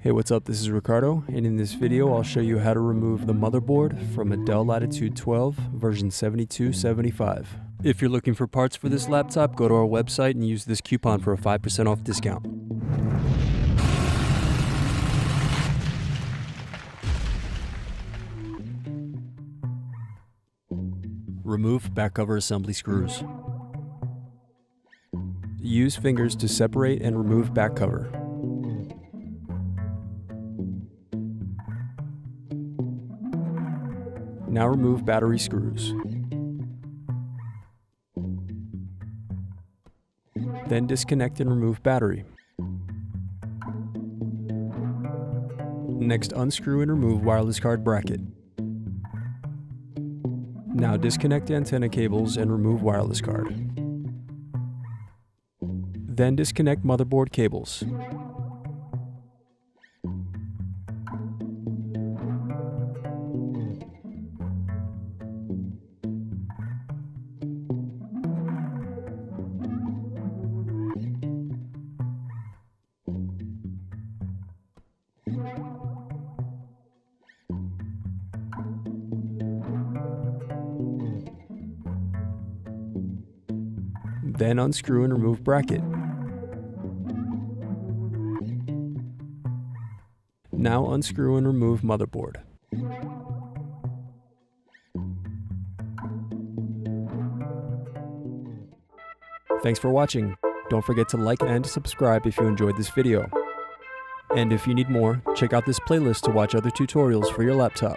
Hey, what's up? This is Ricardo, and in this video I'll show you how to remove the motherboard from a Dell Latitude 12 version 7275. If you're looking for parts for this laptop, go to our website and use this coupon for a 5% off discount. Remove back cover assembly screws. Use fingers to separate and remove back cover. Now remove battery screws. Then disconnect and remove battery. Next, unscrew and remove wireless card bracket. Now disconnect antenna cables and remove wireless card. Then disconnect motherboard cables. Then unscrew and remove bracket. Now unscrew and remove motherboard. Thanks for watching. Don't forget to like and subscribe if you enjoyed this video. And if you need more, check out this playlist to watch other tutorials for your laptop.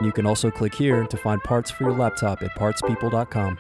You can also click here to find parts for your laptop at partspeople.com.